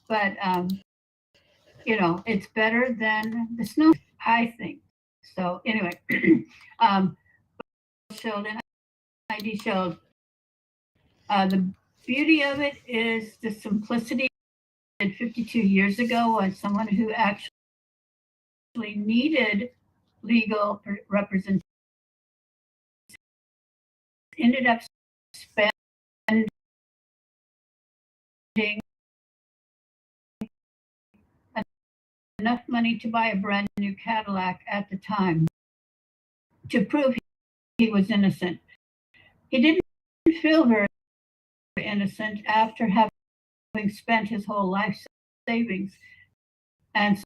but it's better than the snow, I think. So anyway, um, showed an ID showed the beauty of it is the simplicity. 52 years ago, when someone who actually needed legal representation ended up spending enough money to buy a brand new Cadillac at the time to prove he was innocent. He didn't feel very innocent after having spent his whole life savings. And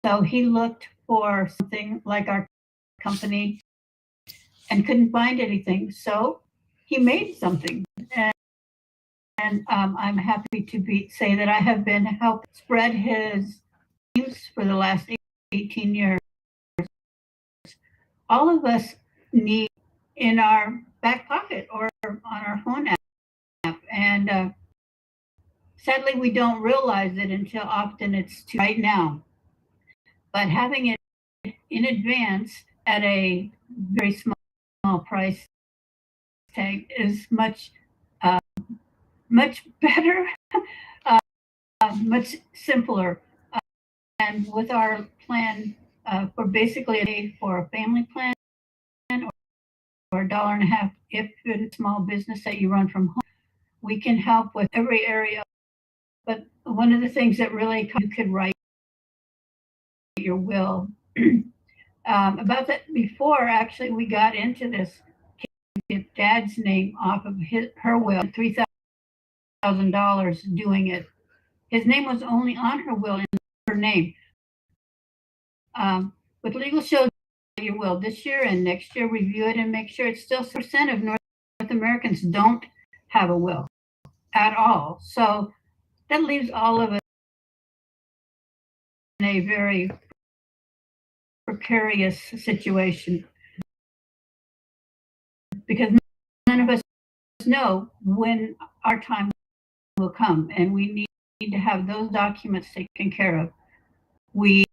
so he looked for something like our company and couldn't find anything. So he made something. And I'm happy to say that I have been helping spread his news for the last 18 years. All of us need in our back pocket or on our phone app. And sadly, we don't realize it until often it's too right now. But having it in advance at a very small price tag is much better, uh, much simpler. And with our plan for basically for a family plan or $1.50 if it's a small business that you run from home, we can help with every area. But one of the things that really you could write your will. About that before actually we got into this, get dad's name off of her will, $3,000 doing it. His name was only on her will in her name. With legal shows your will this year and next year, review it and make sure it's still percent of North Americans don't have a will at all. So that leaves all of us in a very precarious situation because none of us know when our time will come, and we need to have those documents taken care of. We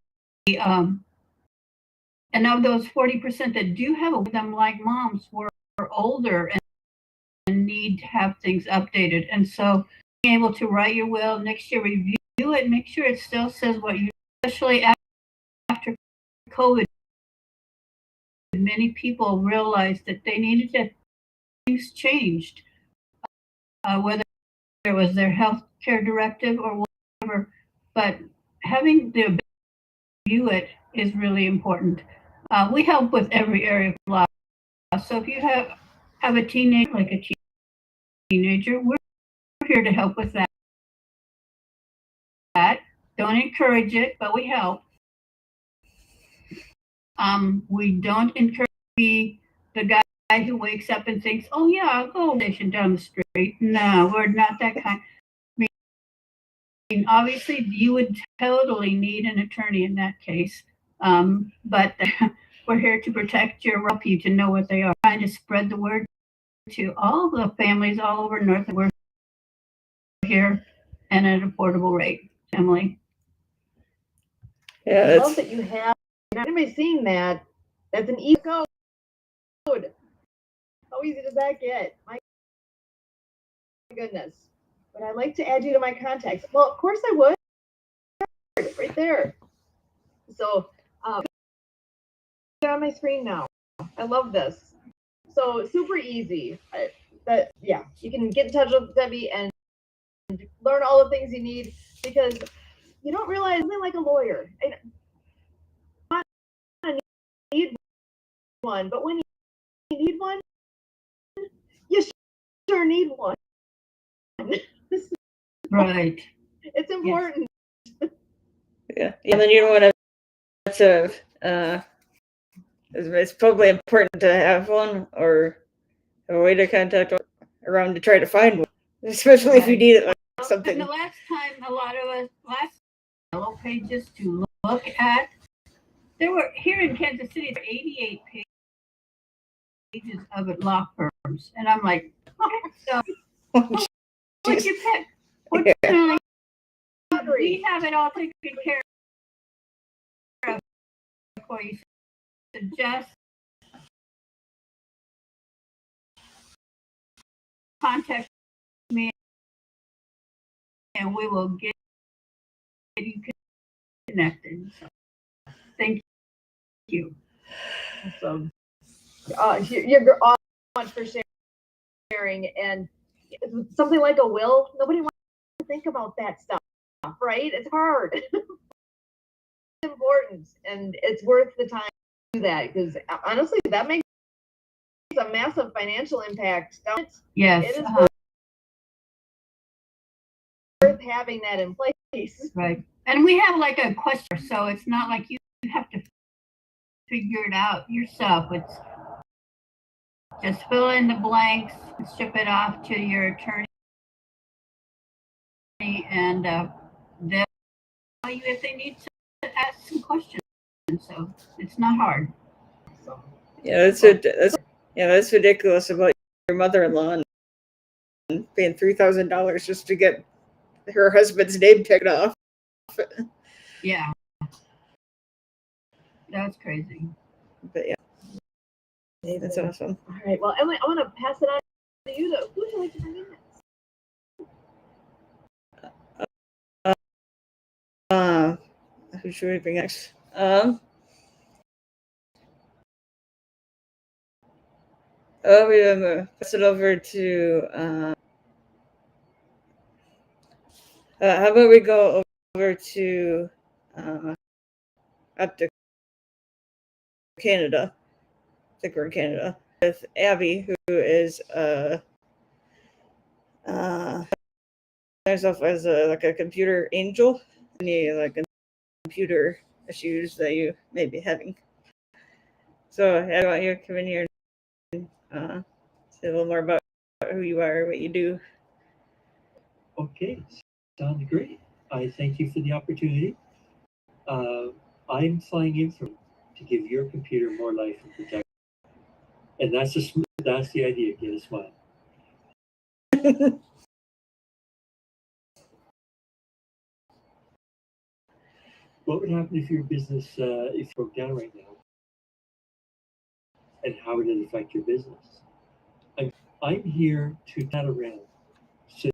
and of those 40% that do have them, like moms, were older and need to have things updated. And so being able to write your will next year, review it, make sure it still says what you, especially after COVID, many people realized that they needed to, things changed, whether it was their health care directive or whatever. But having the ability to review it is really important. We help with every area of life. So if you have a teenager, like a teenager, we're here to help with that. Don't encourage it, but we help. We don't encourage the guy who wakes up and thinks, "Oh yeah, I'll go station down the street." No, we're not that kind. I mean, obviously, you would totally need an attorney in that case, but we're here to protect you, help you to know what they are. Trying to spread the word to all the families all over North. We're here and at an affordable rate. Emily. Yeah, I love that you have. Not am I seeing that? That's an easy code. How easy does that get? My goodness. But I'd like to add you to my contacts. Well, of course I would. Right there. So, on my screen now. I love this. So super easy. You can get in touch with Debbie and learn all the things you need because you don't realize something like a lawyer. I don't need one, but when you need one, you sure need one. Right. It's important. Yeah. And then you don't want to. It's probably important to have one or have a way to contact around to try to find one, especially if you need it like something. And the last time, a lot of us yellow pages to look at. There were here in Kansas City 88 pages of it, law firms, and I'm like, so what'd you pick? Fortunately, free. We have it all taken care of for you. So just contact me and we will get you connected. So, thank you. Awesome. You're so much for sharing. And something like a will, nobody wants to think about that stuff, right? It's hard. It's important, and it's worth the time to do that, because honestly, that makes a massive financial impact. Yes. It is worth having that in place. Right. And we have like a question, so it's not like you have to figure it out yourself. It's just fill in the blanks, ship it off to your attorney, and they'll tell you if they need to ask some questions. So it's not hard. Yeah, that's ridiculous about your mother-in-law and paying $3,000 just to get her husband's name taken off. Yeah, that's crazy. But yeah, that's awesome. All right. Well, Emily, I want to pass it on to you. Who would you like to bring in next? Who should we bring next? We're gonna pass it over to. How about we go over to up to Canada? I think we're in Canada with Abby, who is herself as like a computer angel. Any like computer issues that you may be having. So I want you to come in here and say a little more about who you are, what you do. Okay, sounds great. I thank you for the opportunity. I'm flying in to give your computer more life and protection. And that's the idea, get a smile. What would happen if your business if it broke down right now? And how would it affect your business? I'm here to chat around. So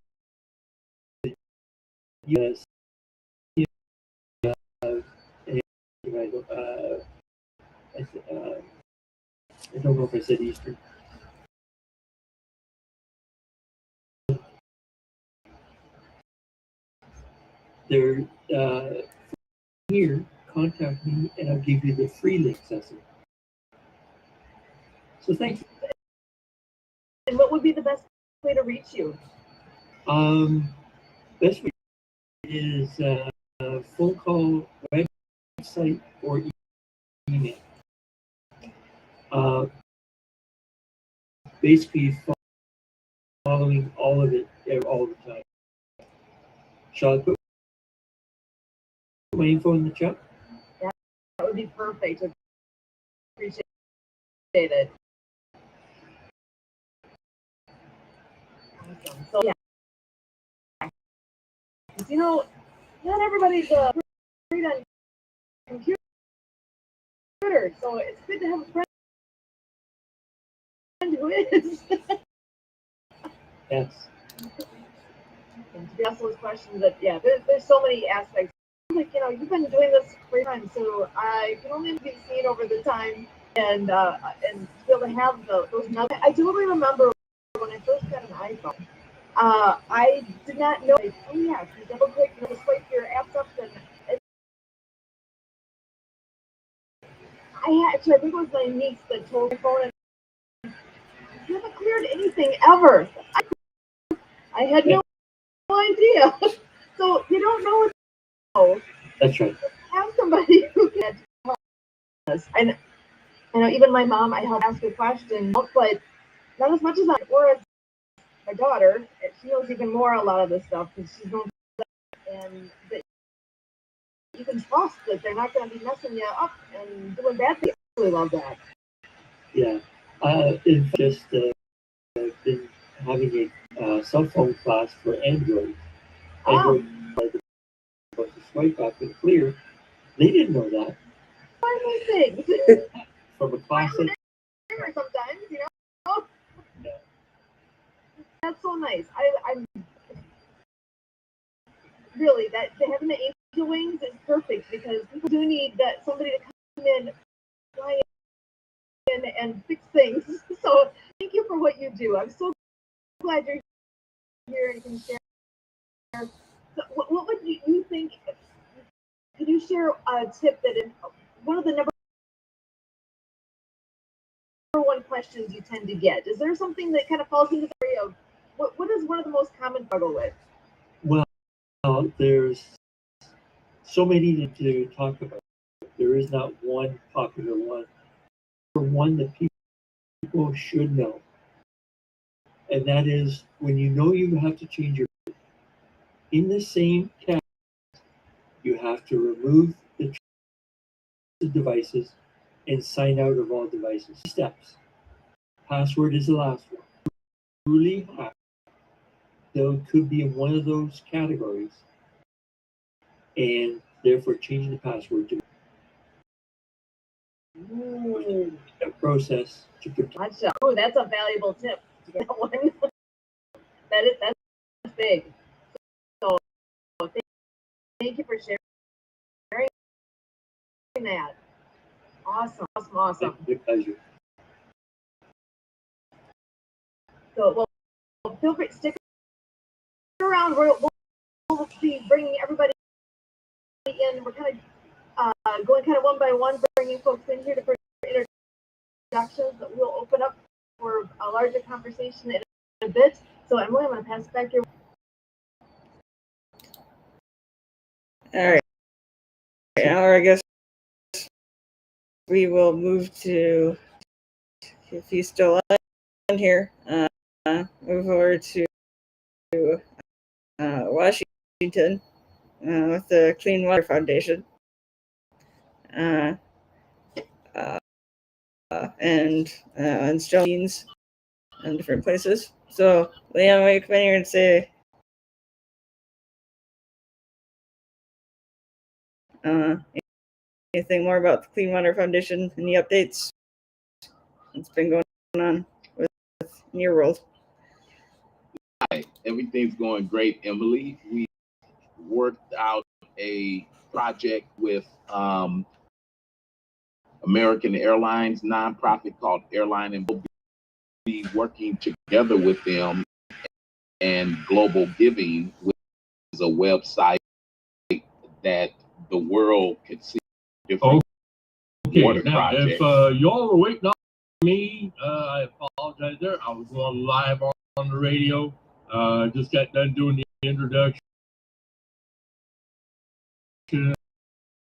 yes, I don't know if I said Eastern. They're here, contact me and I'll give you the free link session. So thank you. And what would be the best way to reach you? Best way is phone call, website, or email. Basically following all of it all the time. Shall I put my info in the chat? That would be perfect. Appreciate it. Awesome. So yeah, you know, not everybody's great on computer, so it's good to have a friend who is. Yes. And to ask those questions, that there's so many aspects. Like, you've been doing this for a time, so I can only be seen over the time, and to be able to have those nuggets. I totally remember when I first got an iPhone. I did not know. Like, oh yeah, you double click, swipe your apps up, and I think it was my niece that told my phone, and you haven't cleared anything ever. I had no idea. So you don't know what to know. That's right. Have somebody who can help us. And even my mom, I help ask a question, but not as much as or as my daughter. She knows even more a lot of this stuff because she's known and that you can trust that they're not going to be messing you up and doing bad things. I really love that. Yeah. I've just been having a cell phone class for Android. Android about swipe up and clear. They didn't know that. Why are those things? From a classic. Sometimes, you know. No. That's so nice. I'm really that having the angel wings is perfect because people do need that somebody to come in, fly in, and fix things. So thank you for what you do. I'm so glad you're here and can share. So what would you think? Could you share a tip that in one of the number one questions you tend to get? Is there something that kind of falls into the area of what is one of the most common struggle with? Well, there's so many to talk about. There is not one popular one. For one that people should know, and that is when you know you have to change your in the same category, you have to remove the devices and sign out of all devices. Steps. Password is the last one. Truly hack, though it could be in one of those categories, and therefore changing the password to a process to protect. Gotcha. Oh, that's a valuable tip. That one. That's big. So thank you for sharing that. Awesome. My pleasure. So well, feel free to stick around. We'll be bringing everybody in. We're kind of going kind of one by one, bringing folks in here for introductions. But we'll open up for a larger conversation in a bit. So Emily, I'm going to pass it back your. All right. Now I guess we will move to, if he's still on here, move over to Washington with the Clean Water Foundation. And install means in different places. So, Leon, will you come in here and say anything more about the Clean Water Foundation? Any updates? What's been going on in your world? Hi, everything's going great, Emily. We worked out a project with American Airlines nonprofit called Airline and we'll be working together with them and Global Giving, which is a website that the world could see different water projects. If y'all were waiting on me, I apologize there. I was going live on the radio. Just got done doing the introduction.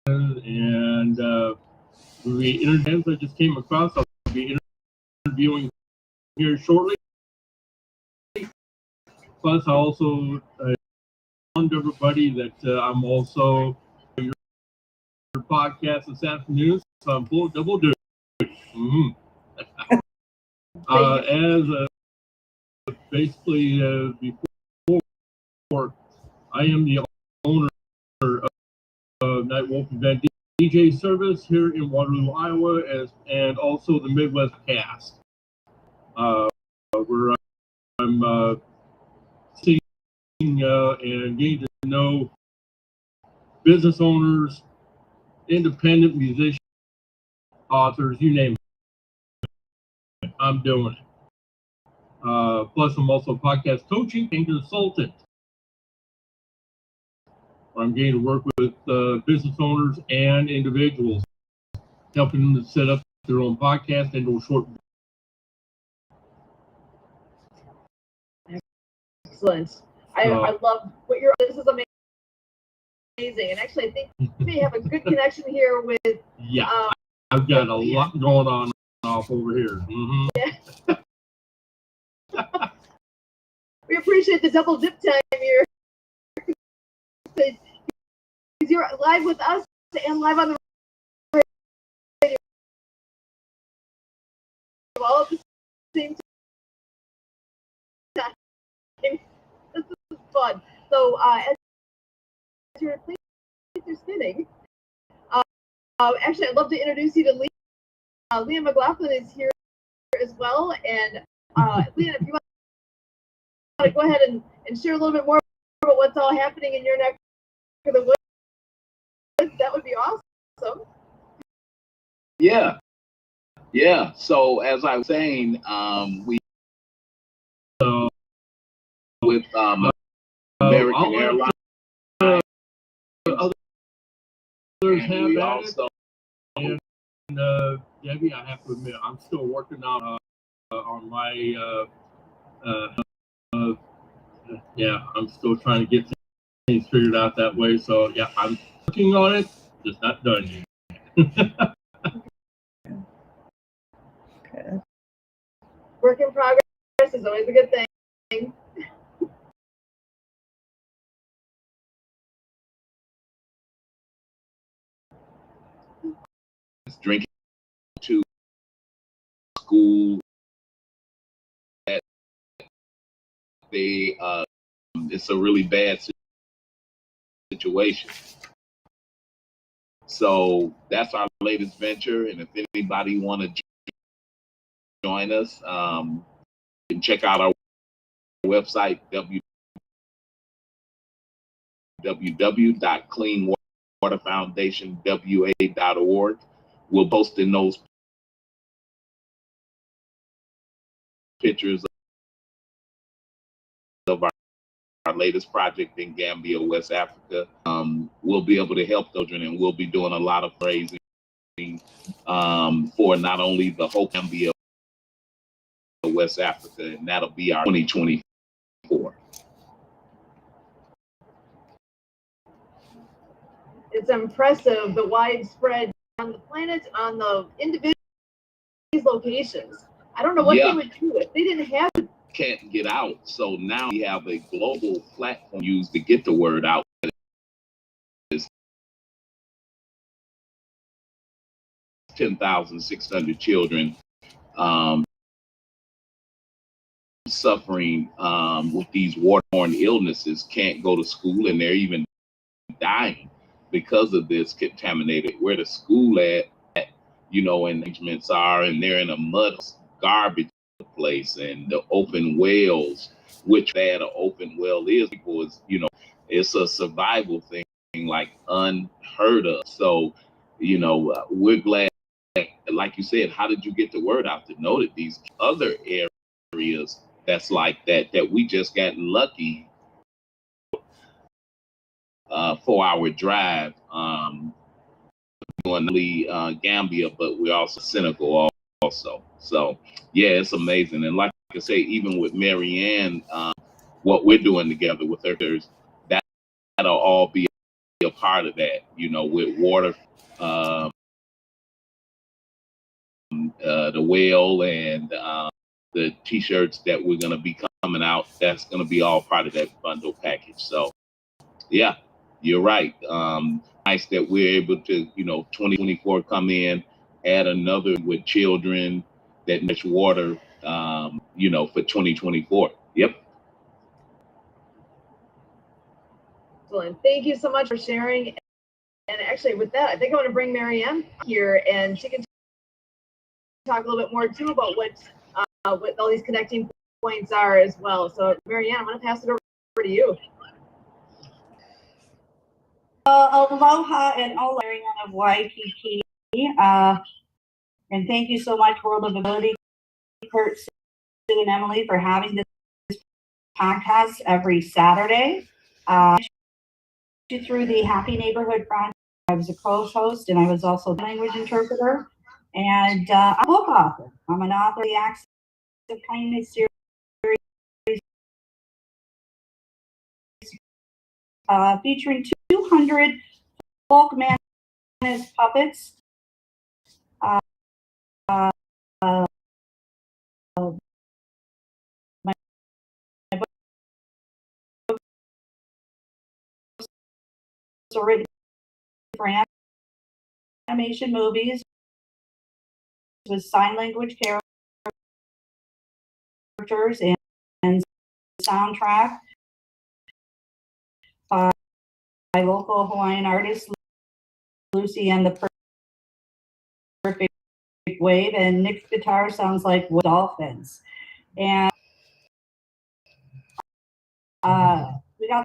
And we interviews I just came across. I'll be interviewing here shortly. Plus, I also warned everybody that I'm also your podcast this afternoon, so I'm full double duty. As basically before, I am the owner of Night Wolf Event DJ service here in Waterloo, Iowa, and also the Midwest Cast. Where I'm seeing and getting to know business owners, independent musicians, authors, you name it. I'm doing it. Plus, I'm also podcast coaching and consultant. I'm getting to work with business owners and individuals, helping them to set up their own podcast and or short. Excellent. I love what you're. This is amazing, and actually, I think you may have a good connection here with. Yeah, I've got a lot going on off over here. Yeah. We appreciate the double dip time here. You're live with us and live on the radio all at the same time. This is fun. So, as you're Just kidding. Actually, I'd love to introduce you to Leah. Leah McLaughlin is here as well. And Leah, if you want to go ahead and share a little bit more about what's all happening in your neck of the woods, that would be awesome. Yeah. So as I was saying, we with American Airlines. Others have We that. also, And Debbie, I have to admit, I'm still working on my yeah, I'm still trying to get things figured out that way. So yeah, I'm working on it, just not done yet. Okay. Work in progress is always a good thing. drinking to school that they it's a really bad situation. So that's our latest venture, and if anybody want to join us, you can check out our website www.cleanwaterfoundationwa.org. We'll post in those pictures of our latest project in Gambia, West Africa. We'll be able to help children, and we'll be doing a lot of raising for not only the whole Gambia, West Africa, and that'll be our 2024. It's impressive the widespread on the planet, on the individual locations. I don't know what they would do if they didn't have it. Can't get out. So now we have a global platform used to get the word out. It's 10,600 children suffering with these waterborne illnesses can't go to school, and they're even dying because of this contaminated. Where the school at, and arrangements are, and they're in a mud garbage place, and the open wells, which bad an open well is, because it's a survival thing like unheard of. So we're glad, like you said, how did you get the word out to know that these other areas that's like that we just got lucky 4-hour drive doing Gambia, but we're also Senegal also. So yeah, it's amazing. And like I say, even with Marianne, what we're doing together with her, that'll all be a part of that, with water, the whale, and the t-shirts that we're going to be coming out. That's going to be all part of that bundle package. So yeah, you're right. Nice that we're able to, 2024 come in, add another with children that much water, for 2024. Yep. Excellent. Thank you so much for sharing. And actually, with that, I think I want to bring Marianne here, and she can talk a little bit more too about what all these connecting points are as well. So, Marianne, I'm going to pass it over to you. Aloha and all, Marianne of Waikiki. And thank you so much, World of Ability, Kurt, Sue, and Emily, for having this podcast every Saturday. Through the Happy Neighborhood Project, I was a co-host, and I was also a language interpreter. And I'm a book author. I'm an author of the Acts of Kindness series, featuring 200 folk managed puppets. My books are written for animation movies with sign language characters and soundtrack by local Hawaiian artist, Lucy and the Perfect Wave, and Nick's guitar sounds like dolphins. And we got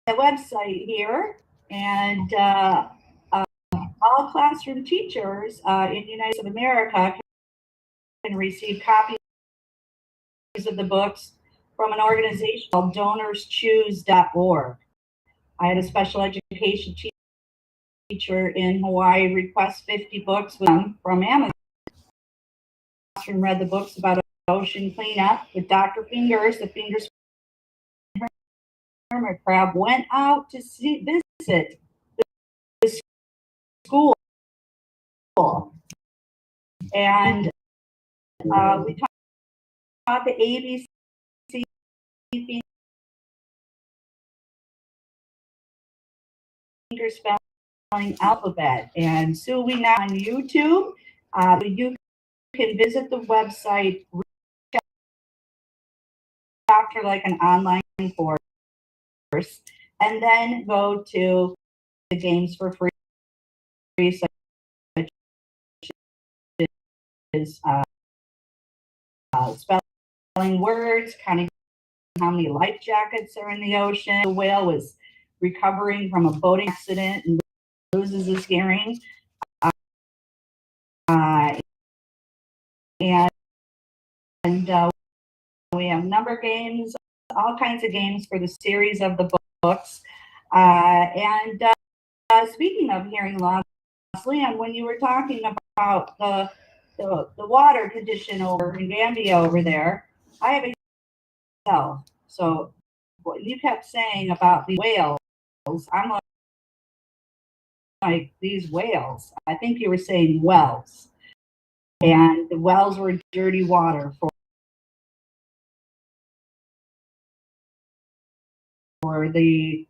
the website here, and all classroom teachers in the United States of America can receive copies of the books from an organization called DonorsChoose.org. I had a special education teacher in Hawaii request 50 books from Amazon. And read the books about ocean cleanup with Dr. Fingers. The Fingers hermit crab went out to visit the school, and we taught the ABC finger spelling alphabet. And so we now on YouTube. You can visit the website after like an online course, and then go to the games for free, such as spelling words, counting how many life jackets are in the ocean. The whale was recovering from a boating accident and loses his hearing. And we have number games, all kinds of games for the series of the books. Speaking of hearing loss, Leon, when you were talking about the water condition over in Gambia over there, I have a myself. So what you kept saying about the whales, I'm like these whales. I think you were saying wells, and the wells were dirty water for the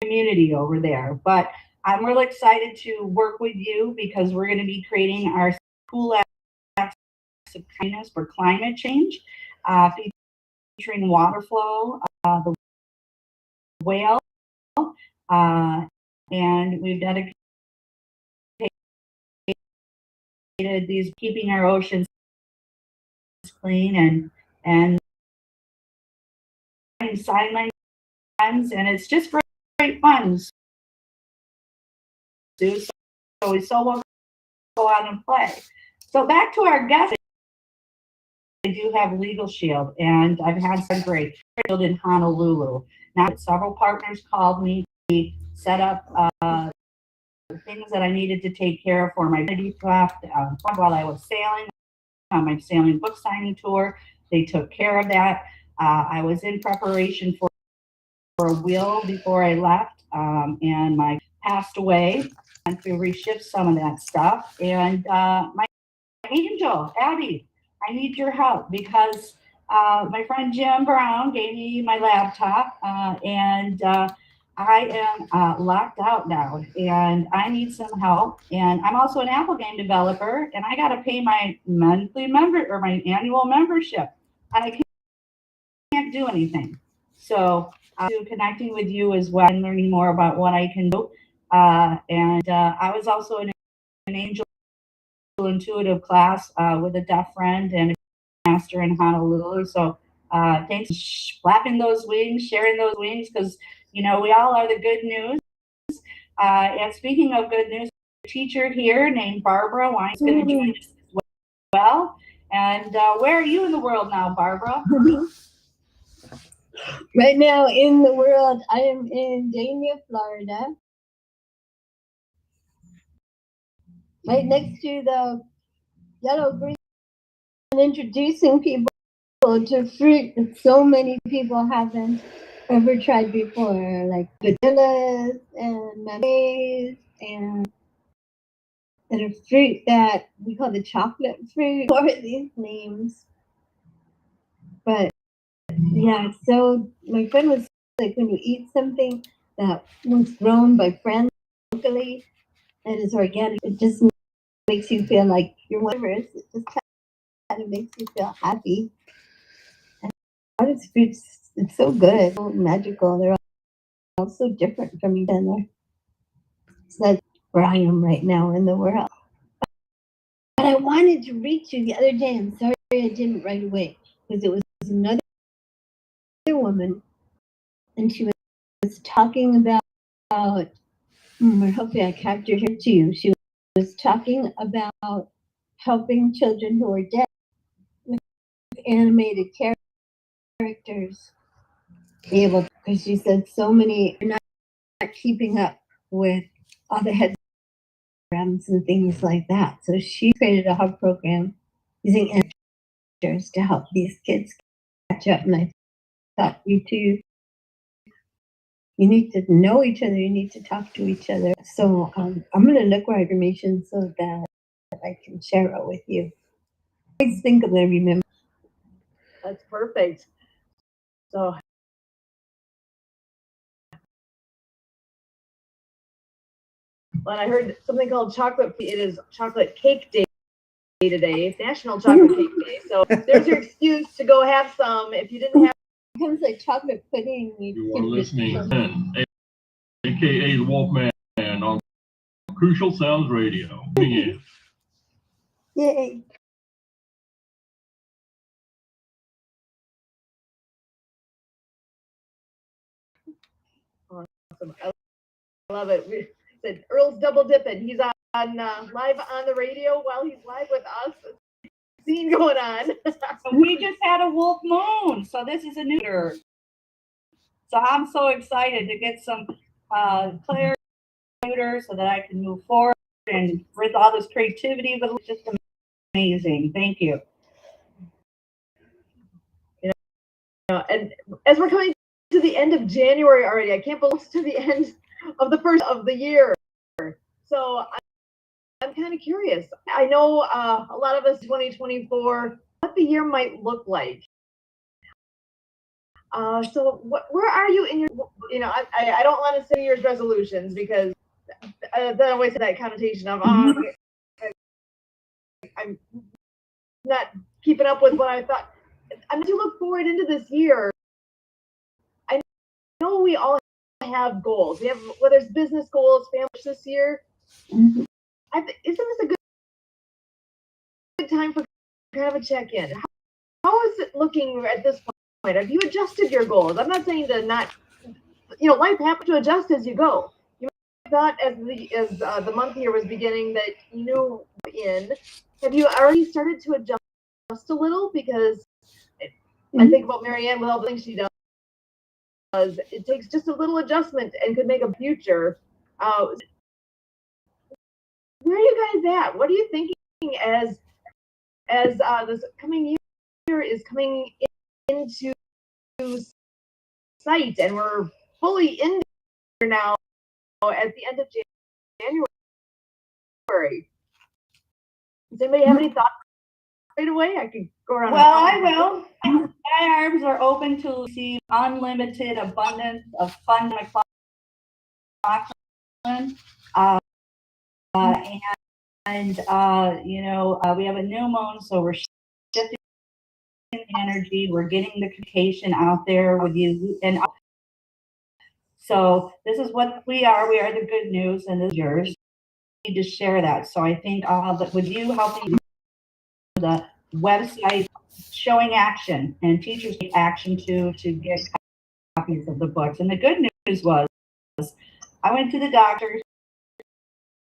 community over there. But I'm really excited to work with you because we're going to be creating our cool acts of kindness for climate change, featuring water flow, the whale, and we've dedicated these keeping our oceans clean and sign language, and it's just great fun. So we so will go out and play. So back to our guests. I do have Legal Shield, and I've had some great Shield in Honolulu. Now several partners called me to set up things that I needed to take care of for my identity theft while I was sailing on my sailing book signing tour. They took care of that. I was in preparation for a will before I left, and my passed away, and to reshift some of that stuff. And my angel, Abby, I need your help because my friend Jim Brown gave me my laptop, and I am locked out now, and I need some help. And I'm also an Apple game developer, and I got to pay my monthly my annual membership, and I can't do anything. So connecting with you as well and learning more about what I can do. I was also in an angel intuitive class with a deaf friend and a master in Honolulu. So thanks for flapping those wings, sharing those wings, because we all are the good news. And speaking of good news, a teacher here named Barbara Wine is going to join us as well. And where are you in the world now, Barbara? Right now in the world, I am in Dania, Florida, right next to the yellow green, and introducing people to fruit that so many people haven't ever tried before, like vanillas and mangoes and a fruit that we call the chocolate fruit, or these names. But yeah, so my friend was like, when you eat something that was grown by friends locally and is organic. It just makes you feel like you're whatever. It just kind of makes you feel happy. And artist fruits, it's so good, so magical. They're all so different from each other. So that's where I am right now in the world. But I wanted to reach you the other day. I'm sorry I didn't right away because it was another woman, and she was talking about. Hopefully, I captured her to you. She was talking about helping children who are deaf with animated characters be able, because she said so many are not keeping up with all the head programs and things like that. So she created a hub program using animators to help these kids catch up. And I thought, you two, you need to know each other. You need to talk to each other. So I'm going to look for information so that I can share it with you. Always think of them, remember. That's perfect. So, when I heard something called chocolate, it is chocolate cake day today. It's National Chocolate Cake Day. So there's your excuse to go have some if you didn't have. It comes like chocolate pudding. You are listening to aka the Wolfman, on Crucial Sounds Radio. Yay. Awesome. I love it. We said Earl's double dipping. He's on live on the radio while he's live with us. Scene going on. We just had a wolf moon, so this is a new. So I'm so excited to get some clarity so that I can move forward and with all this creativity. But it's just amazing. Thank you. And as we're coming to the end of January already, I can't believe it's to the end of the first of the year. So I'm kind of curious. I know a lot of us 2024, what the year might look like. So where are you in your, I don't want to say New Year's resolutions because that always has that connotation of, I'm not keeping up with what I thought. I'm to look forward into this year. I know we all have goals. We have, whether it's business goals, family this year. Isn't this a good time for kind of a check-in? How is it looking at this point? Have you adjusted your goals? I'm not saying to not, life happens to adjust as you go. You thought as the month here was beginning that you knew in. Have you already started to adjust a little? Because I think about Marianne with all the things she does. It takes just a little adjustment and could make a future. Where are you guys at? What are you thinking as this coming year is coming into sight, and we're fully in there now at the end of January? Does anybody have any thoughts right away? I could go around. Well, I will. My arms are open to receive unlimited abundance of fun. We have a new moon, so we're shifting energy. We're getting the communication out there with you, and so this is what we are. We are the good news, and this is yours. You need to share that. So I think with you helping the website showing action and teachers take action to get copies of the books. And the good news was I went to the doctor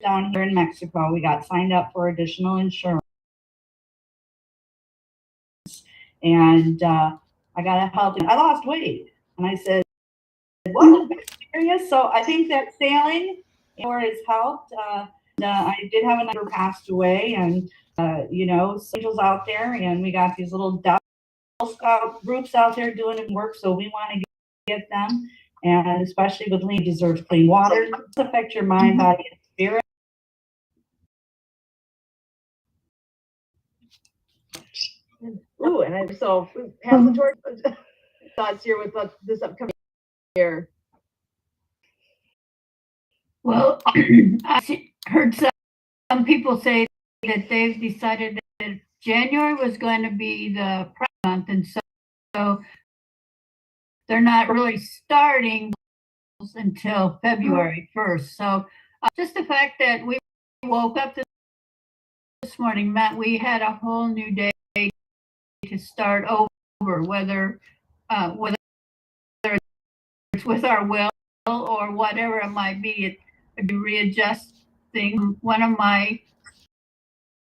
down here in Mexico. We got signed up for additional insurance. And I got help. I lost weight. And I said, what? Serious? So I think that sailing has helped. I did have another passed away, and angels out there, and we got these little Scout groups out there doing work. So we want to get them, and especially with Lee deserves clean water. It does affect your mind, body, and spirit. Ooh, and so pass the torch. Thoughts here with this upcoming year. Well, heard some people say that they've decided that January was going to be the Pride month, and so they're not really starting until February 1st. So just the fact that we woke up this morning meant we had a whole new day to start over, whether it's with our will or whatever it might be. It readjust things. One of my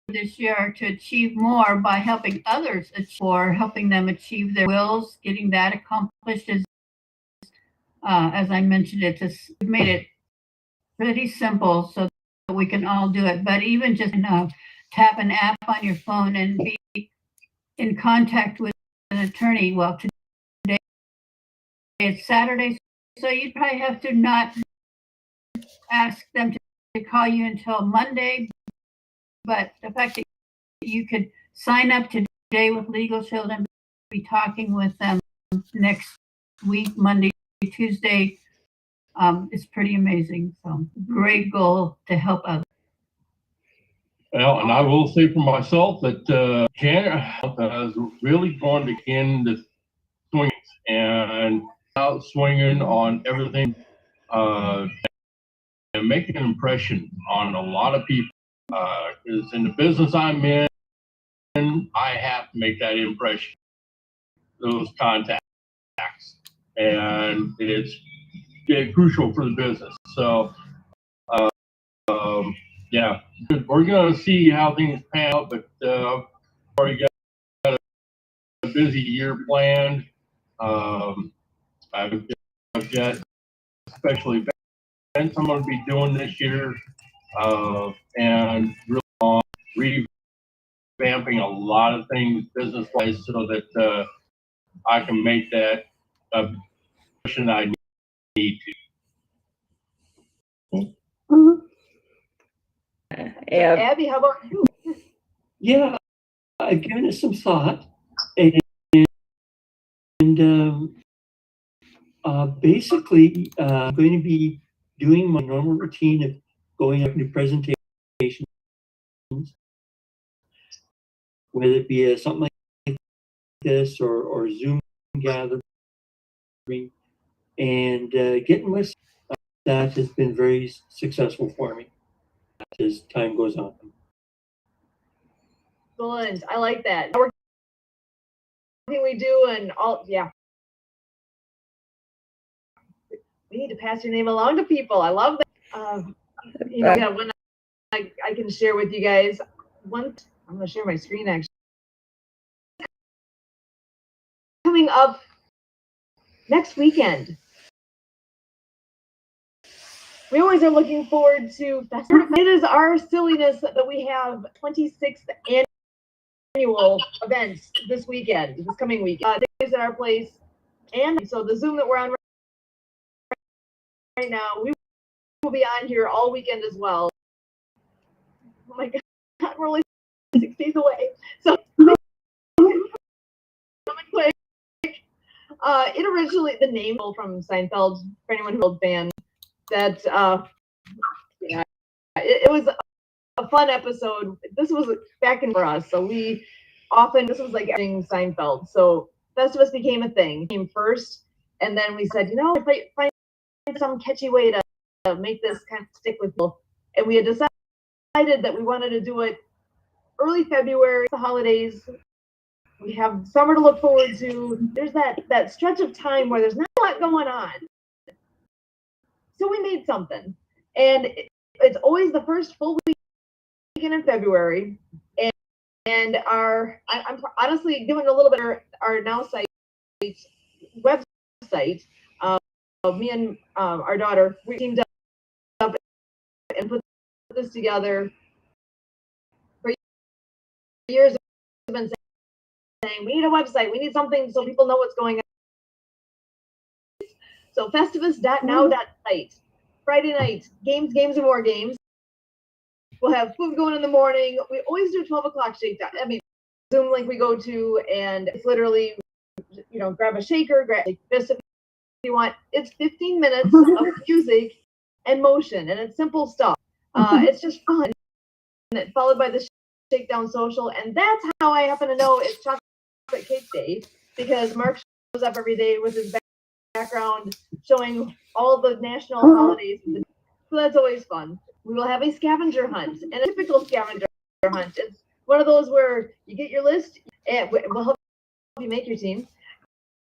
this year to achieve more by helping others or helping them achieve their wills, getting that accomplished as I mentioned, we've made it pretty simple so that we can all do it. But even just tap an app on your phone and be in contact with an attorney. Well, today it's Saturday, so you'd probably have to not ask them to call you until Monday. But the fact that you could sign up today with Legal Shield and be talking with them next week, Monday, Tuesday, is pretty amazing. So great goal to help others. Well, and I will say for myself that January has really gone to in the swings and out swinging on everything and making an impression on a lot of people. Because in the business I'm in, I have to make that impression, those contacts, and it's crucial for the business. So, yeah, we're going to see how things pan out, but I've already got a busy year planned. I've got special events I'm going to be doing this year, and really on revamping a lot of things business-wise so that I can make that impression I need to. Yeah. Abby, how about you? Yeah, I've given it some thought, and basically, I'm going to be doing my normal routine of going up to presentations, whether it be something like this or Zoom gathering, and getting lists. That has been very successful for me as time goes on. Excellent. I like that. Everything we do and all, yeah. We need to pass your name along to people. I love that. Yeah, one I can share with you guys. I'm going to share my screen actually. Coming up next weekend. We always are looking forward to festival. It is our silliness that we have 26th annual events this weekend, this coming week. Days at our place, and so the Zoom that we're on right now, we will be on here all weekend as well. Oh my God, we're only 6 days away. So quick. It originally the name from Seinfeld for anyone who's a fan. That yeah, it was a fun episode. This was back in for us, so this was like everything Seinfeld. So Festivus became a thing. Came first, and then we said, if I find some catchy way to make this kind of stick with people, and we had decided that we wanted to do it early February, the holidays. We have summer to look forward to. There's that stretch of time where there's not a lot going on. So we made something, and it's always the first full weekend in February. And I'm honestly doing a little bit of our now site website. Me and our daughter, we teamed up and put this together. For years, we've been saying we need a website, we need something so people know what's going on. So festivus.now.site. Friday night, games and more games. We'll have food going in the morning. We always do 12 o'clock shakedown. I mean, Zoom link we go to, and it's literally, grab a shaker, grab this if you want. It's 15 minutes of music and motion, and it's simple stuff. It's just fun, and followed by the Shakedown Social, and that's how I happen to know it's Chocolate Cake Day, because Mark shows up every day with his background showing all the national holidays. So that's always fun. We will have a scavenger hunt, and a typical scavenger hunt. It's one of those where you get your list, and we'll help you make your team,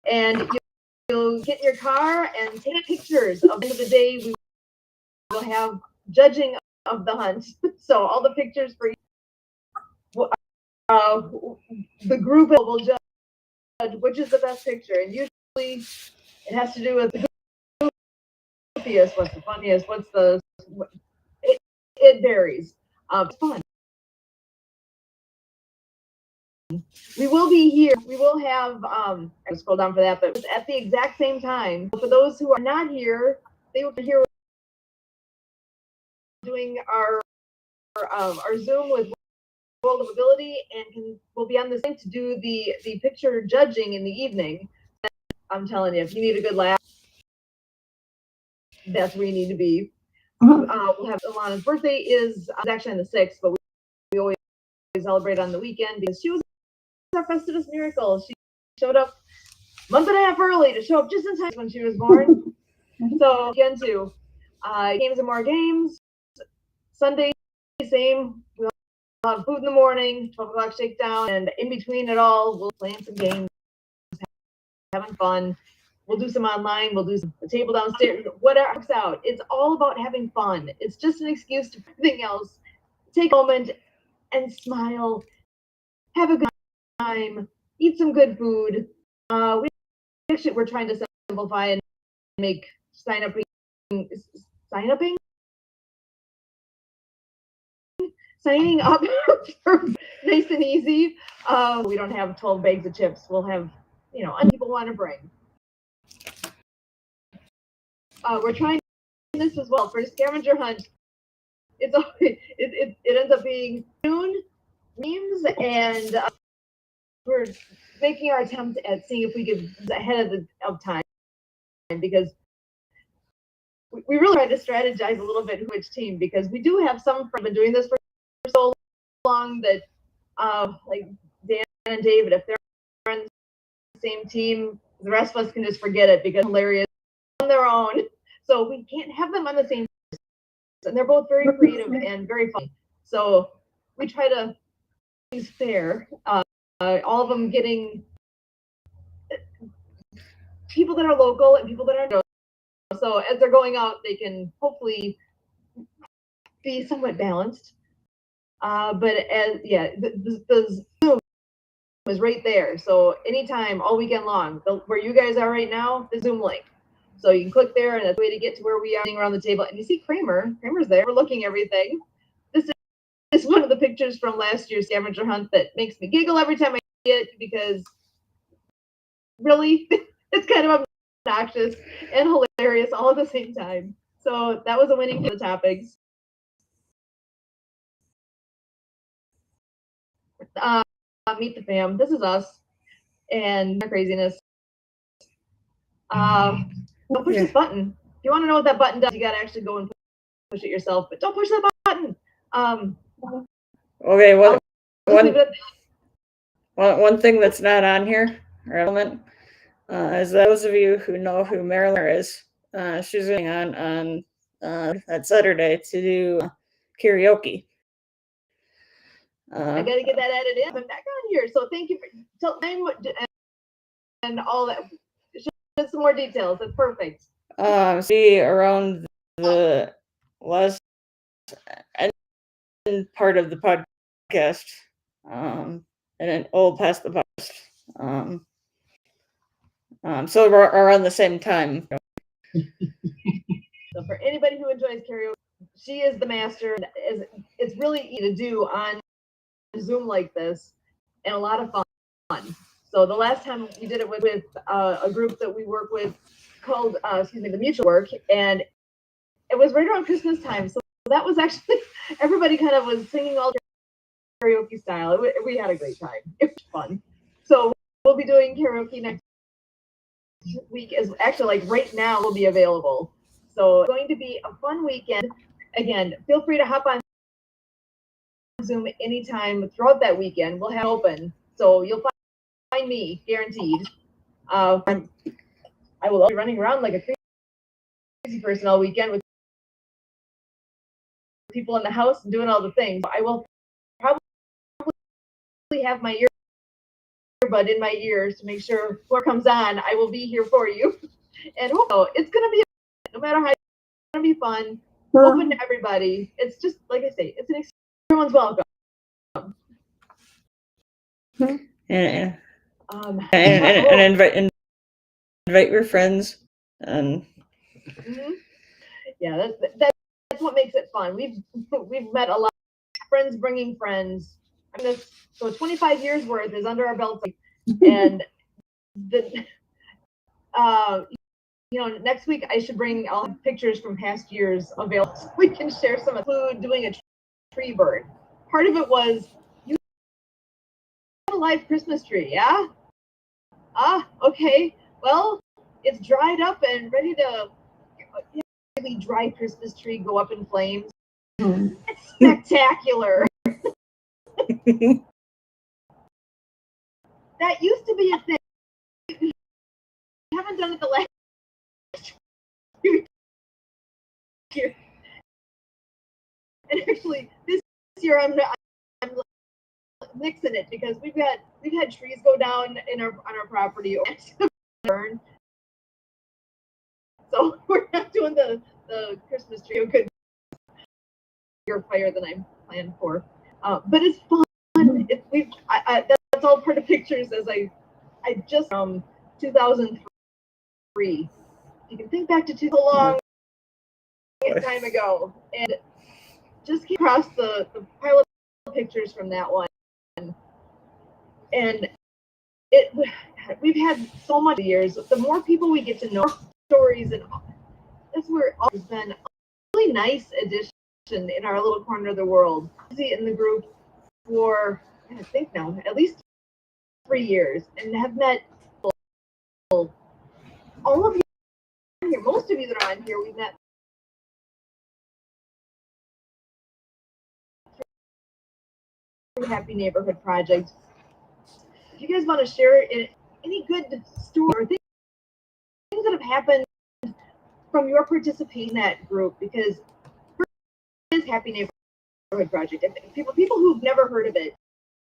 and you'll get in your car and take pictures. At the end of the day, we will have judging of the hunt. So all the pictures for the group will judge which is the best picture, and usually it has to do with the goofiest, what's the funniest, it varies. It's fun. We will be here. We will have I'll scroll down for that, but at the exact same time. For those who are not here, they will be here doing our Zoom with World of Ability, and we'll be on the same to do the picture judging in the evening. I'm telling you, if you need a good laugh, that's where you need to be. We'll have Alana's birthday is actually on the 6th, but we always celebrate on the weekend because she was our Festivus miracle. She showed up a month and a half early to show up just in time when she was born. So again, too, games and more games. Sunday, same. We'll have food in the morning, 12 o'clock shakedown, and in between it all, we'll play some games, having fun. We'll do some online. We'll do a table downstairs. Whatever works out. It's all about having fun. It's just an excuse to everything else. Take a moment and smile. Have a good time. Eat some good food. We're trying to simplify and make signing up nice and easy. We don't have 12 bags of chips. We'll have, people want to bring. We're trying this as well for a scavenger hunt. It ends up being June memes, and we're making our attempt at seeing if we get ahead of time, because we really try to strategize a little bit which team, because we do have some been doing this for so long that like Dan and David, if they're on the same team, the rest of us can just forget it because hilarious on their own. So we can't have them on the same team. And they're both very creative and very funny. So we try to be fair. All of them getting people that are local and people that are so as they're going out, they can hopefully be somewhat balanced. But the Zoom is right there. So anytime, all weekend long, where you guys are right now, the Zoom link. So you can click there, and that's the way to get to where we are around the table. And you see Kramer. Kramer's there. We're looking at everything. This is one of the pictures from last year's scavenger hunt that makes me giggle every time I see it, because really, it's kind of obnoxious and hilarious all at the same time. So that was a winning for the topics. Meet the fam. This is us and our craziness. Don't push this button. If you want to know what that button does, you got to actually go and push it yourself. But don't push that button. Okay. One thing that's not on here, or element, is those of you who know who Marilyn is. She's going on that Saturday to do karaoke. I got to get that added in. I'm back on here. So thank you for telling me and all that. Just some more details. That's perfect. See, around the last end part of the podcast, and then past the podcast. So we're around the same time. So for anybody who enjoys karaoke, she is the master. It's really easy to do on Zoom like this, and a lot of fun. So the last time we did it with a group that we work with called the Mutual Work, and it was right around Christmas time. So that was actually everybody kind of was singing all karaoke style. We had a great time. It was fun. So we'll be doing karaoke next week. Is actually like right now will be available. So it's going to be a fun weekend. Again, feel free to hop on Zoom anytime throughout that weekend. We'll have it open, so you'll find me, guaranteed. I will be running around like a crazy person all weekend with people in the house and doing all the things. I will probably have my earbud in my ears to make sure whoever comes on, I will be here for you. And it's gonna be, no matter how, it's gonna be fun, open to everybody. It's just like I say, it's an everyone's welcome. And Oh, invite your friends. And mhm. Yeah, that's what makes it fun. We've met a lot of friends bringing friends. I mean, so 25 years worth is under our belts, and the next week I'll have pictures from past years available so we can share some of the food, doing a tree bird. Part of it was, you have a live Christmas tree, yeah? Okay. Well, it's dried up and ready to, really dry Christmas tree go up in flames. It's spectacular. That used to be a thing. We haven't done it the last few years. And actually, this year I'm mixing it because we've had trees go down on our property or burn. So we're not doing the Christmas tree. It could be bigger fire than I planned for, but it's fun. That's all part of pictures as I just 2003. You can think back to a long time ago, and just came across the pile of pictures from that one, and we've had so much years. The more people we get to know, stories, and that's where it's been a really nice addition in our little corner of the world. In the group for, I think now, at least 3 years, and have met all of you here, most of you that are on here, we've met through Happy Neighborhood Project. If you guys want to share any good story or things that have happened from your participation in that group, because it is Happy Neighborhood Project. If people who've never heard of it,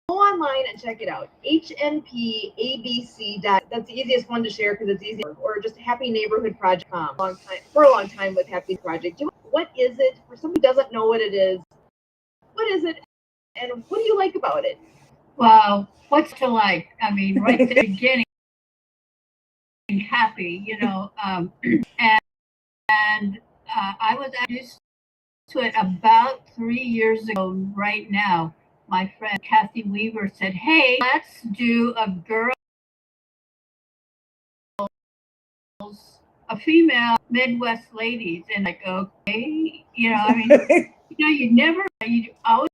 go online and check it out. HNPABC. That's the easiest one to share because it's easy. Or just Happy Neighborhood Project. For a long time with Happy Project. What is it? For somebody who doesn't know what it is, what is it, and what do you like about it? Well, what's to like? I mean, right at the beginning, happy, and I was introduced to it about 3 years ago. Right now, my friend Kathy Weaver said, "Hey, let's do a female Midwest ladies," and like, okay, I mean, you always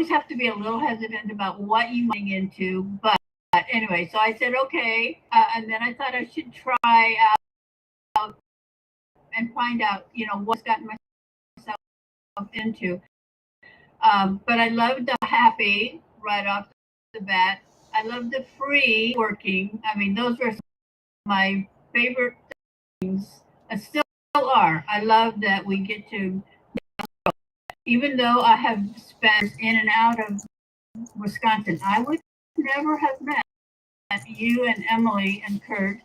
have to be a little hesitant about what you might get into, but anyway, so I said okay, and then I thought I should try out and find out, what's gotten myself into. But I loved the happy right off the bat. I loved the free working. I mean, those were my favorite things. Still are. I love that we get to, even though I have spent in and out of Wisconsin, I would never have met you and Emily and Kurt.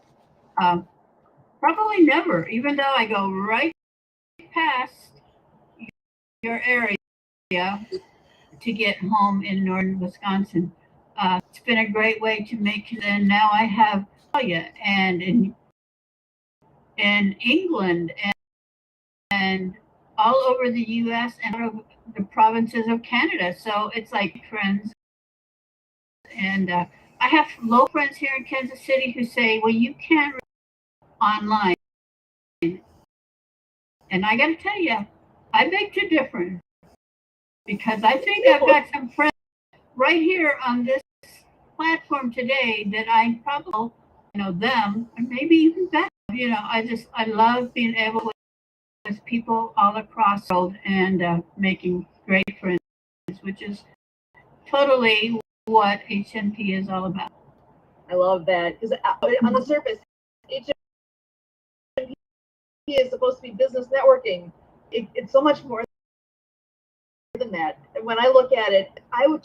Probably never, even though I go right past your area to get home in northern Wisconsin. It's been a great way to make it. And now I have Australia and in England and all over the U.S. and out of the provinces of Canada. So it's like friends. And I have local friends here in Kansas City who say, well, you can't read online. And I got to tell you, I beg to differ, because I think I've got some friends right here on this platform today that I probably know them, or maybe even better. I love being able people all across the world and making great friends, which is totally what HNP is all about. I love that because on the surface, HNP is supposed to be business networking. It's so much more than that. And when I look at it, I would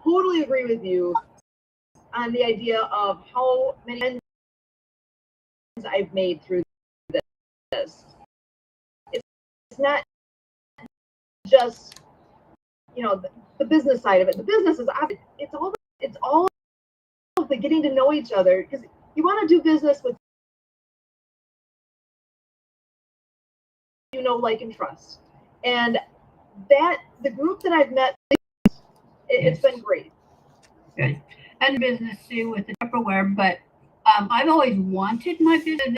totally agree with you on the idea of how many friends I've made through this. It's not just, you know, the business side of it. The business is obvious. It's all of the getting to know each other, because you want to do business with, you know, like, and trust. And that the group that I've met, it's been great. Good. And business too with the Tupperware, but I've always wanted my business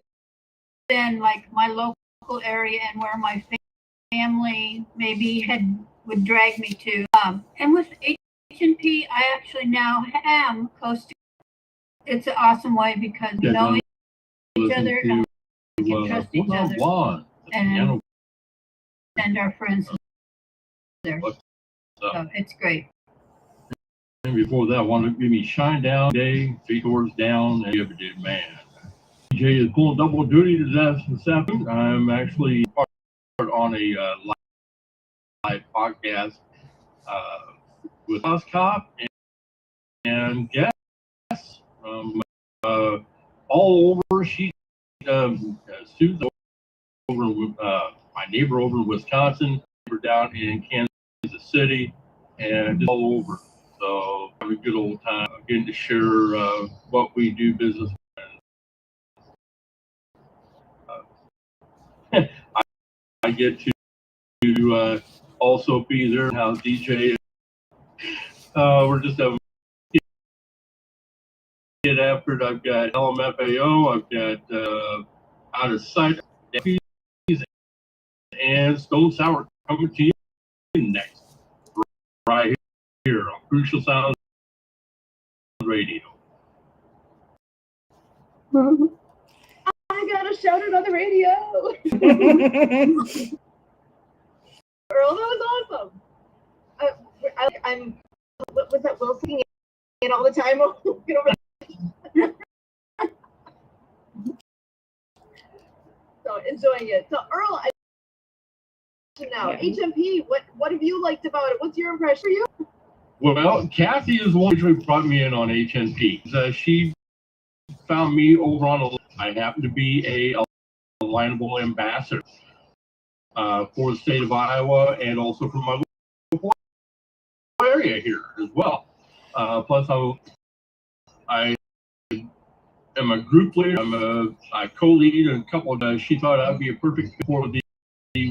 in like my local area and where my family maybe would drag me to. And with HNP, I actually now am close to. It's an awesome way because we know each other and we can trust each other and send our friends there. So it's great. And before that, I wanted to give me Shine Down Day, 3 doors down, and Ever Did Man. DJ is pulling double duty this afternoon. I'm actually part on a live podcast with us cop and guests from all over. She Sue's over my neighbor over in Wisconsin, we're down in Kansas City, and just all over. So have a good old time getting to share what we do business. I get to also be there. How DJ, we're just having get after it. I've got LMFAO, I've got Out of Sight, and Stone Sour coming to you next, right here on Crucial Sounds Radio. I gotta shout it on the radio. Earl, that was awesome. I'm what was that Wilson in all the time? Get over So enjoying it. So Earl, now HMP, what have you liked about it? What's your impression for you? Well, Kathy is the one who brought me in on HNP. She found me over on I happen to be a alignable ambassador for the state of Iowa and also for my local area here as well. Plus, I am a group leader. I co-lead a couple of. She thought I'd be a perfect fit for the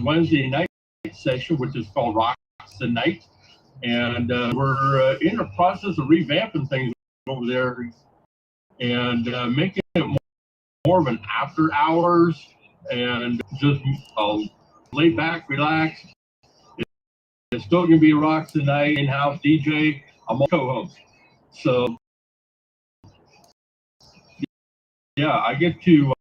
Wednesday night session, which is called Rocks the Night, and we're in the process of revamping things over there and making it more of an after hours and just lay back, relax. It's still gonna be Rocks the Night, in-house DJ. I'm a co-host, so yeah, I get to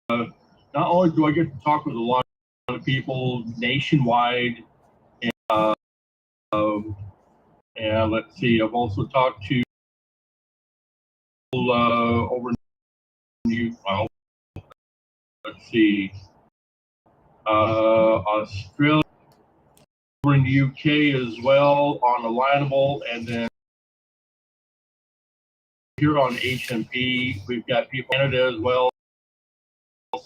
not only do I get to talk with a lot of people nationwide, and let's see, I've also talked to over well, let's see, Australia, over in the UK as well on Alignable, and then here on HMP, we've got people in Canada as well.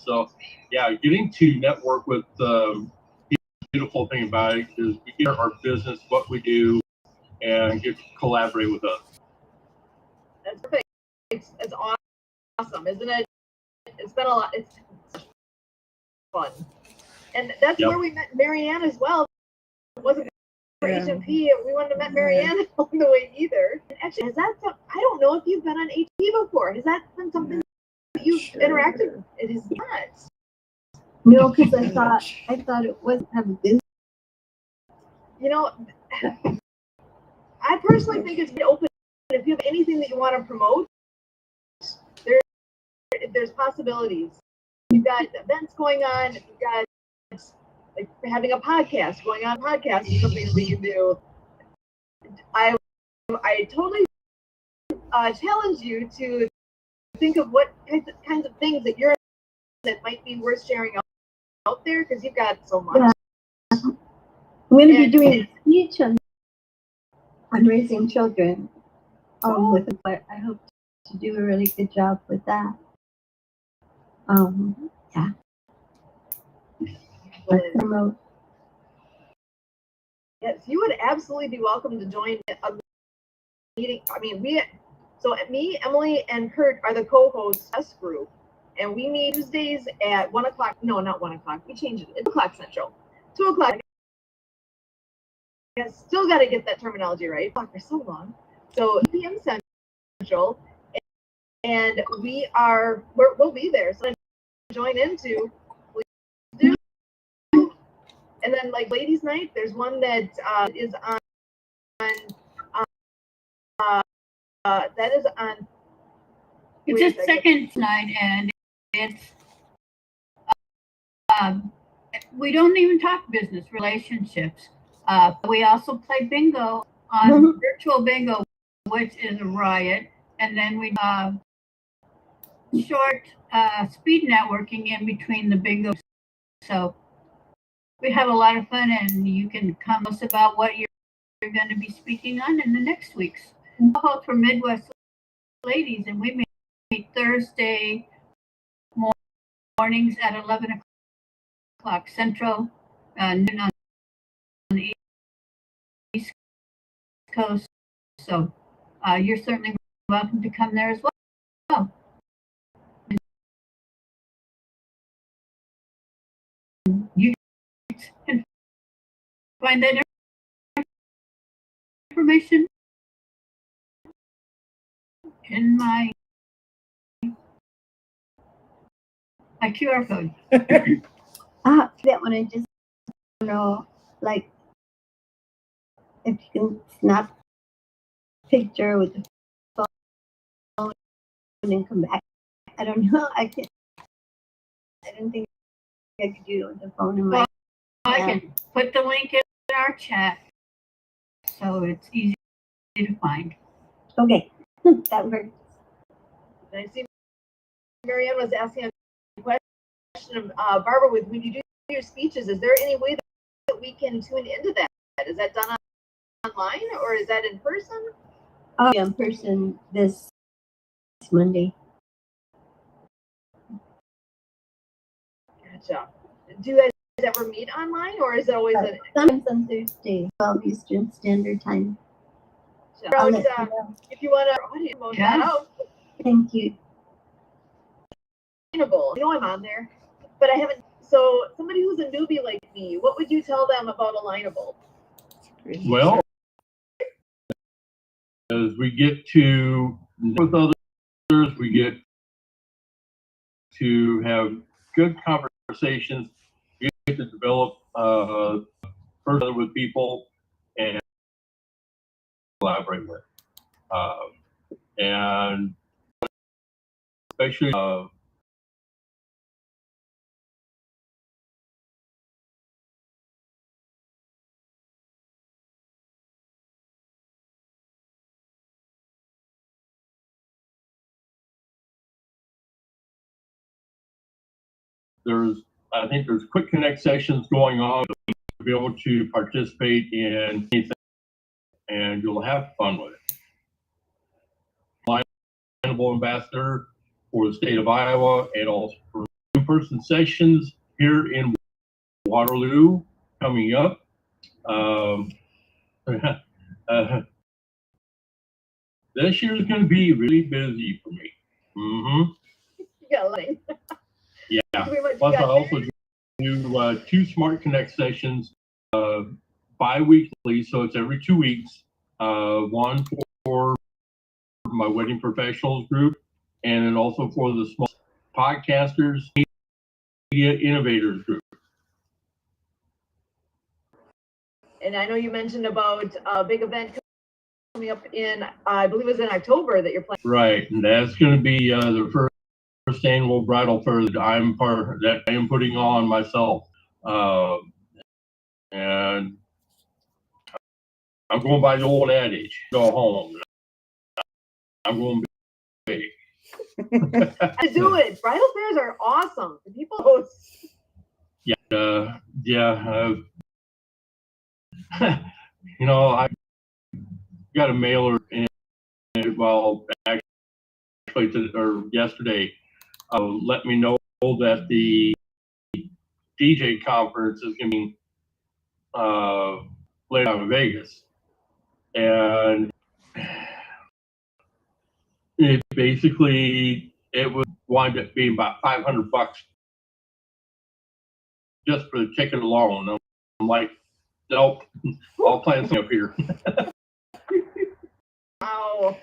So, yeah, getting to network with the beautiful thing about it is we get our business, what we do, and get to collaborate with us. That's perfect. It's awesome, isn't it? It's been a lot. It's fun, and that's where we met Marianne as well. It wasn't for HMP. We wouldn't have met Marianne along the way either. Actually, has that? I don't know if you've been on HMP before. Has that been something that you've interacted with? It is not. No, because I thought it wasn't have business. You know, I personally think it's open. If you have anything that you want to promote, there's possibilities. You've got events going on. You've got like having a podcast, going on a podcast is something that we can do. I totally challenge you to think of what kinds of things that might be worth sharing out there, because you've got so much. Yeah. I'm going to be doing a speech on raising children. But I hope to do a really good job with that. Yeah. Yes, you would absolutely be welcome to join a meeting. I mean, me, Emily, and Kurt are the co-hosts of this group, and we meet Tuesdays at 1 o'clock. No, not 1 o'clock. We changed it. It's 2 o'clock Central. 2 o'clock. I still got to get that terminology right. For so long. So 2 p.m. Central, and we'll be there. So join into. Please do. And then like ladies' night, there's one that is on. That is on. It's just second night, and it's we don't even talk business relationships. We also play bingo on virtual bingo, which is a riot, and then we short speed networking in between the bingo. So we have a lot of fun, and you can come us about what you're going to be speaking on in the next week's. Call for Midwest Ladies, and we meet Thursday mornings at 11 o'clock Central, noon on the East Coast. So you're certainly welcome to come there as well. You can find that information in my QR code. That one I just know, like, if you can snap a picture with the phone and then come back. I don't know. I don't think I could do it with the phone in my. I can put the link in our chat, so it's easy to find. Okay, that works. And I see Marianne was asking a question of Barbara, when you do your speeches, is there any way that we can tune into that? Is that done online or is that in person? Oh, yeah, in person this Monday. Gotcha. Do you guys ever meet online, or is it always sometimes on Thursday, 12 Eastern Standard Time? If you want to promote that out. Thank you. You know I'm on there, but I haven't. So somebody who's a newbie like me, what would you tell them about Alignable? Well, as we get to know with others, we get to have good conversations, we get to develop further with people and collaborate with. And especially I think there's quick connect sessions going on to be able to participate in anything, and you'll have fun with it. Alignable ambassador for the state of Iowa, and also for in-person sessions here in Waterloo coming up. This year is going to be really busy for me. Mm-hmm. Yeah. Plus, I also do 2 Smart Connect sessions bi-weekly, so it's every 2 weeks. One for my wedding professionals group, and then also for the small podcasters, media innovators group. And I know you mentioned about a big event coming up in, I believe it was in October that you're planning. Right, and that's going to be the first annual bridal fair that I am putting on myself. And I'm going by the old adage, go home. I'm going big. To do it. Bridal fairs are awesome. The people host. You know, I got a mailer in, well, actually, or yesterday, let me know that the DJ conference is going to be laid out in Vegas. And it basically, it would wind up being about $500 just for the ticket alone. I'm like, nope, I'll plan something up here. Wow.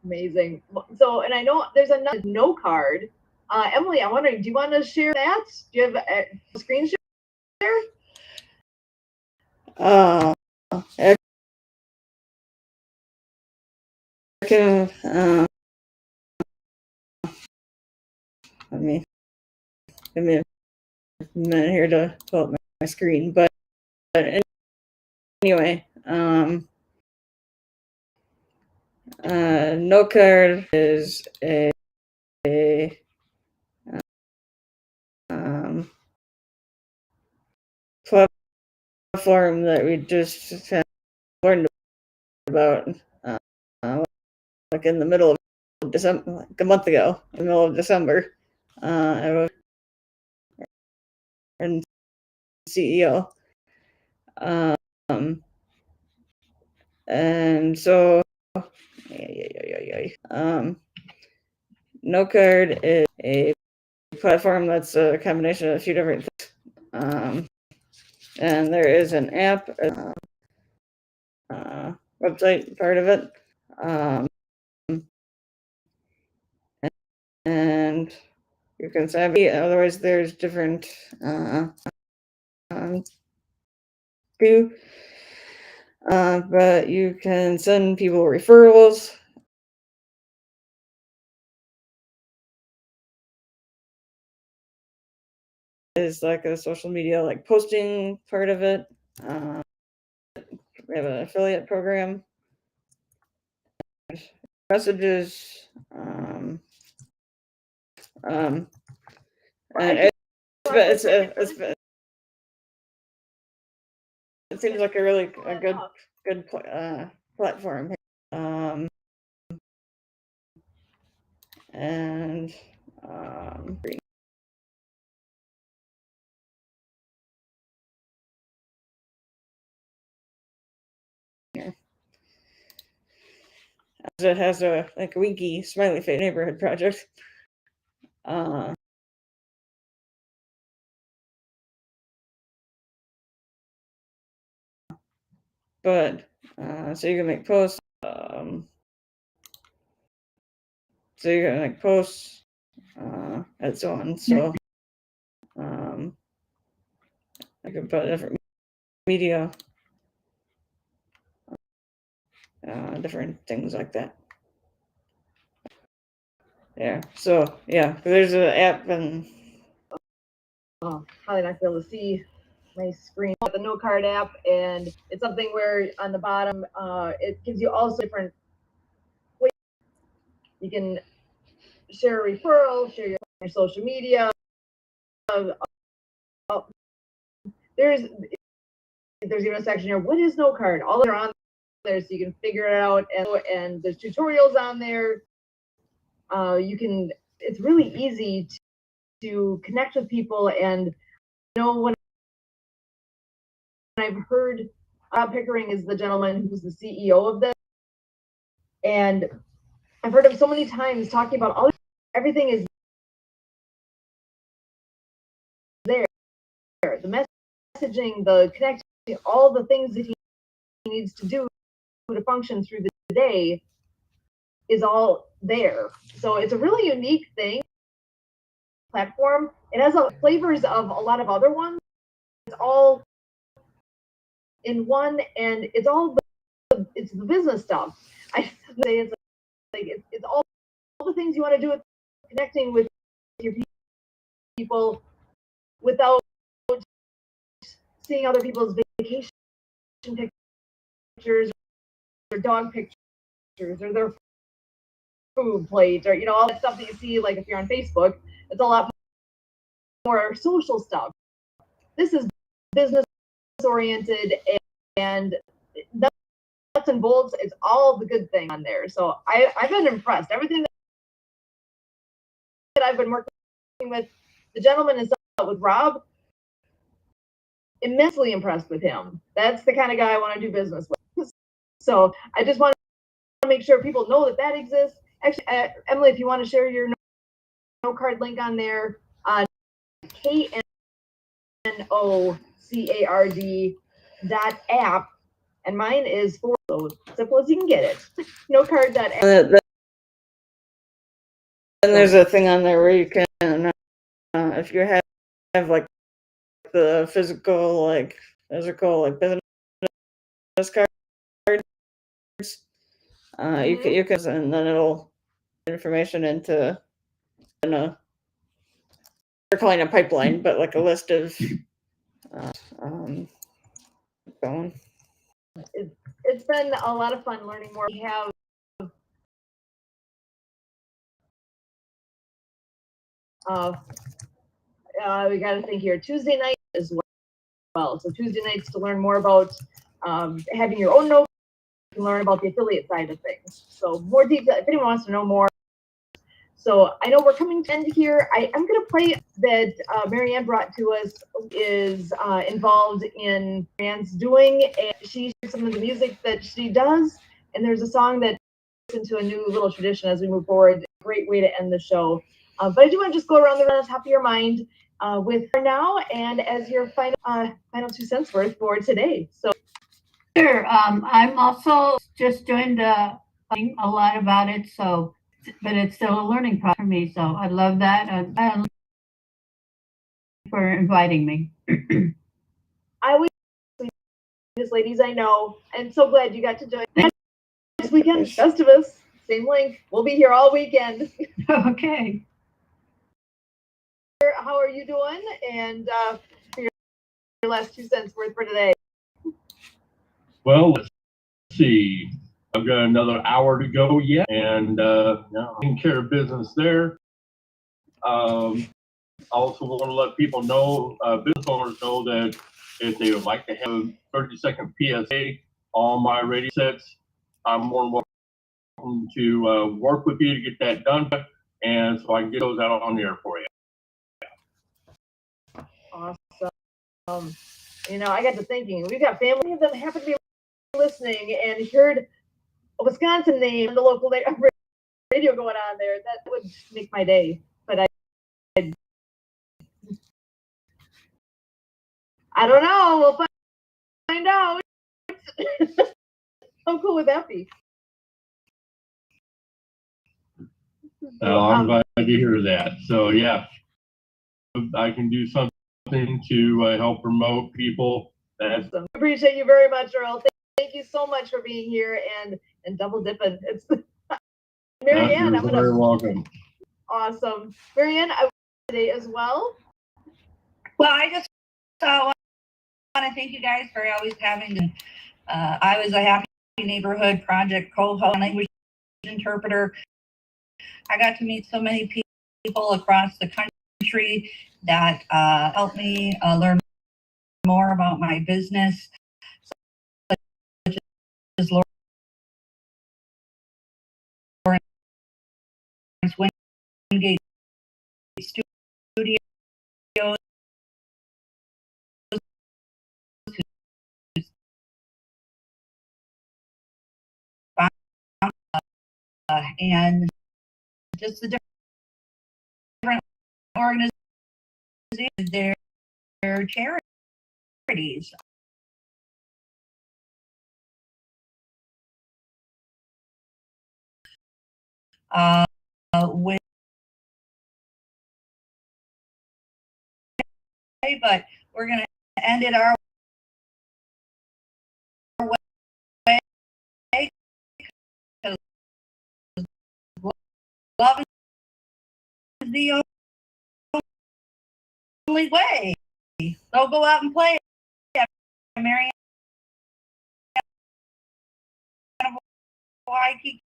Amazing. So, and I know there's another no card. Emily, I'm wondering, do you want to share that? Do you have a screen share? I can, let me, give me a minute here to pull up my screen, but anyway, no card is a platform that we just learned about like in the middle of December, like a month ago, in the middle of December. I was and CEO. And so no card is a platform that's a combination of a few different things. And there is an app, website part of it. And you can sign up. Otherwise, there's different do. But you can send people referrals. Is like a social media, like posting part of it. We have an affiliate program. Messages. And it seems like a really good platform. And it has a like a winky smiley face neighborhood project. But so you can make posts. So you can make posts and so on. So I can put different media, different things like that. Yeah. So yeah, there's an app and. Probably not be able to see my screen. The no card app, and it's something where on the bottom, it gives you also different ways. You can share a referral, share your social media. There's even a section here. What is no card? All are on there, so you can figure it out. And there's tutorials on there. You can. It's really easy to connect with people and know when I've heard Bob Pickering is the gentleman who's the CEO of this, and I've heard him so many times talking about everything is there. The messaging, the connecting, all the things that he needs to do to function through the day is all there. So it's a really unique thing. Platform. It has flavors of a lot of other ones. It's all in one, and it's all it's the business stuff. I say it's like it's all the things you want to do with connecting with your people. people without seeing other people's vacation pictures or dog pictures or their food plate or all that stuff that you see like if you're on Facebook. It's a lot more social stuff. This is business oriented and nuts and bolts. It's all the good thing on there. So I've been impressed. Everything that I've been working with the gentleman is with Rob. Immensely impressed with him. That's the kind of guy I want to do business with. So I just want to make sure people know that exists. Actually, Emily, if you want to share your no card link on there, KNOCARD.app, and mine is so simple as you can get it. NoCard.app. And there's a thing on there where you can, if you have like the physical business cards, you can, and then it'll information into they're calling a pipeline, but like a list of going. It's been a lot of fun learning more. We have we got to think here. Tuesday night as well. So Tuesday nights to learn more about having your own note. You can learn about the affiliate side of things. So more detail if anyone wants to know more. So I know we're coming to end here. I am going to play that Marianne brought to us is involved in Marianne's doing. And she shares some of the music that she does. And there's a song that into a new little tradition as we move forward. Great way to end the show. But I do want to just go around the top of your mind with her now and as your final 2 cents worth for today. So sure. I'm also just doing a lot about it. So, but it's still a learning process for me. So I love that. And thank you for inviting me. I was these ladies I know, and so glad you got to join this weekend. Festivus, same link. We'll be here all weekend. Okay. How are you doing? And for your last 2 cents worth for today. Well, let's see. I've got another hour to go yet, and taking care of business there. Also want to let people know, business owners know that if they would like to have a 30-second PSA on my radio sets, I'm more than welcome to work with you to get that done, and so I can get those out on the air for you. Awesome. I got to thinking, we've got family of them happen to be listening and heard a Wisconsin name and the local radio going on there. That would make my day. But I don't know. We'll find out. How cool would that be? I'm glad to hear that. So yeah, I can do something to help promote people. That's awesome. Appreciate you very much, Earl. Thank you so much for being here and double dipping. It's Marianne. You're very welcome. Awesome, Marianne. I today as well. Well, I just want to thank you guys for always having. I was a Happy Neighborhood Project co-host, language interpreter. I got to meet so many people across the country that helped me learn more about my business. Such as Lawrence Wingate Studios, and just the different organizations, their charities. With but we're going to end it our way. Love is the only way. They'll go out and play. Marianne Waikiki.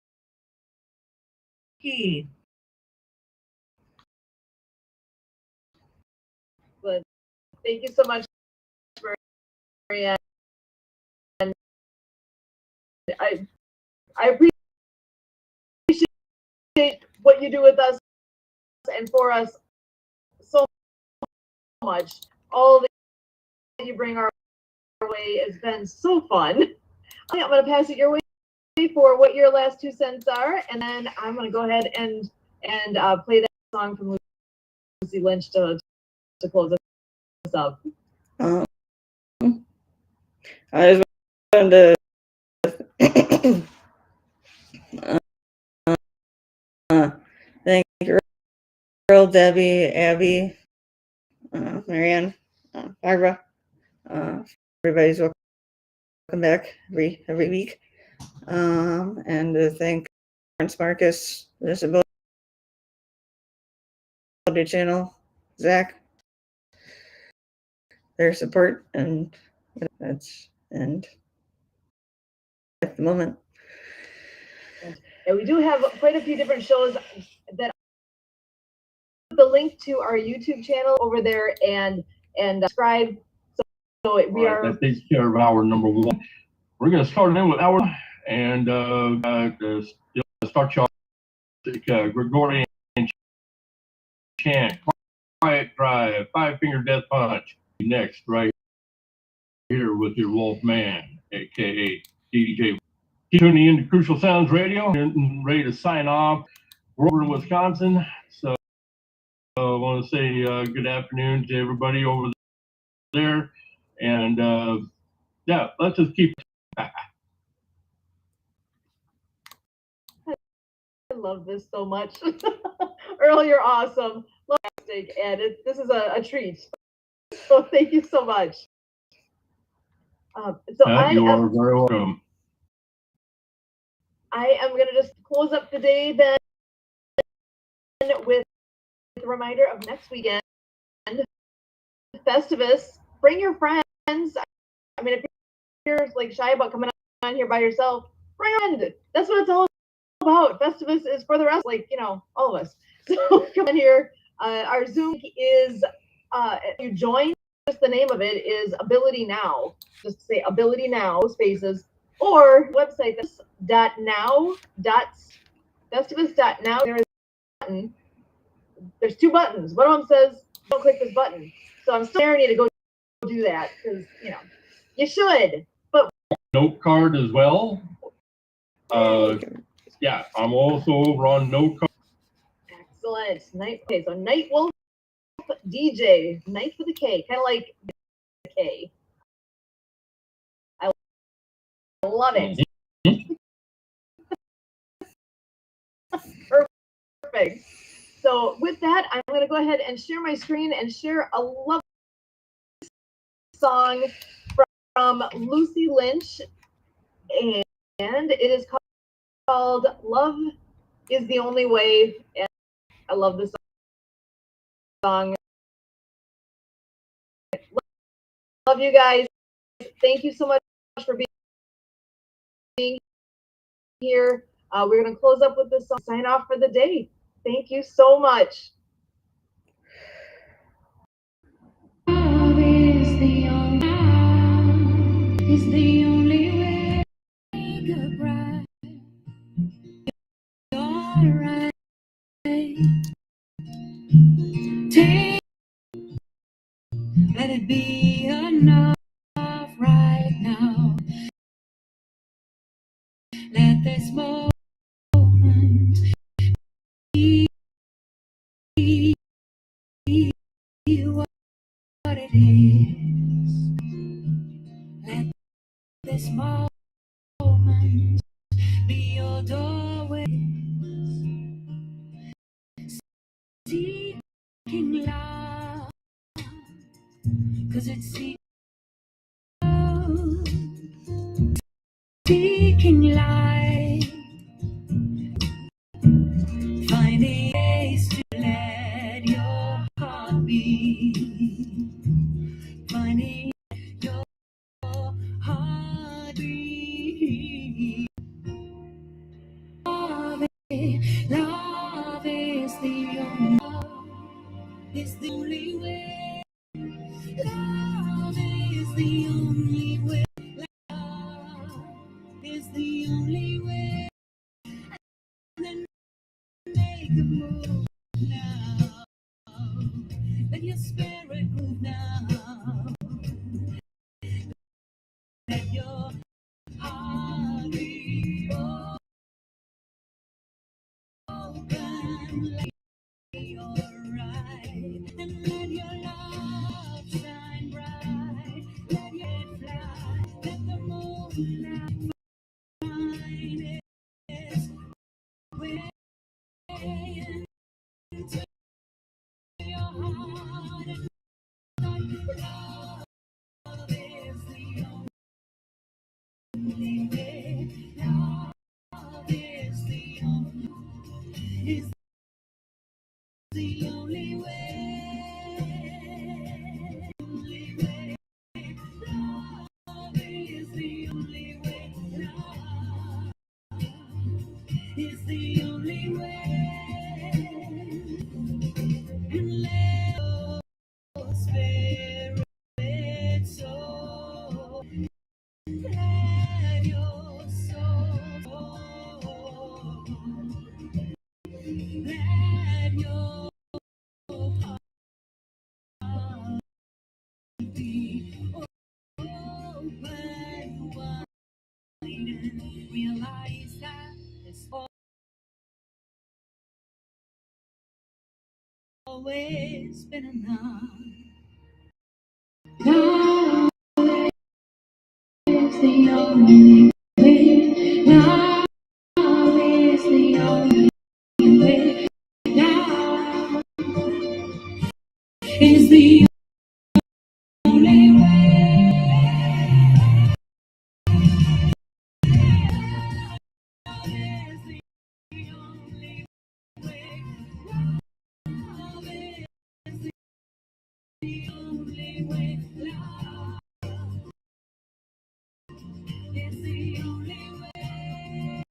But thank you so much, Marianne. And I appreciate what you do with us and for us so much. All that you bring our way has been so fun. I'm going to pass it your way for what your last 2 cents are, and then I'm going to go ahead and play that song from Lucy Lynch to close us up. I just wanted to thank Earl, Debbie, Abby, Marianne, Barbara. Everybody's welcome back every week. And to thank Lawrence Marcus, the Disability Channel, Zach, their support, and that's and at the moment. And we do have quite a few different shows that the link to our YouTube channel over there and subscribe. So we are. That takes care of hour number 1. We're going to start in with hour and start you off Gregorian chant, quiet drive, 5-finger death punch. Next, right here with your Wolf Man, aka DJ. Tuning into Crucial Sounds Radio and ready to sign off. We're over in Wisconsin, so I want to say good afternoon to everybody over there, and yeah, let's just keep. I love this so much. Earl, you're awesome. And this is a treat. So thank you so much. You are very welcome. I am going to just close up the day then with a reminder of next weekend. Festivus, bring your friends. I mean, if you're like shy about coming on here by yourself, bring a friend. That's what it's all about. Festivus is for the rest, like, you know, all of us. So come in here. Our Zoom is, if you join, just the name of it is Ability Now. Just say Ability Now, spaces, or website festivus.now. There is a button. There's 2 buttons. One of them says, don't click this button. So I'm still daring you to go do that because, you know, you should. But Note card as well. Yeah, I'm also over on Note card. Excellent. Okay, so Night Wolf DJ. Night with a K. Kind of like the K. I love it. Perfect. So with that, I'm going to go ahead and share my screen and share a lovely song from Lucy Lynch, and it is called Love is the Only Way, and I love this song. Love you guys. Thank you so much for being here. We're going to close up with this song, sign off for the day. Thank you so much. Love is the only way. Goodbye. Alright. Take, let it be enough right now. Let this moment be what it is. Let this moment be your doorway. Seeking love, 'cause it's seeking light, finding ways to let your heart beat. now. Let your spirit move now. Let your heart be open. Let your right and let your love shine bright. Let it fly. Let the moonlight find its way into your heart. And love is the only way. Love is the only way. Only way. Love is the only way. Love is the only way. And let your spirit soar. Let your soul. Let your heart be open wide and realize that there's always been enough. Love is the only way. Love is the only way. Love is the only way. Love is the only way. Love is the only way. Love is the only way.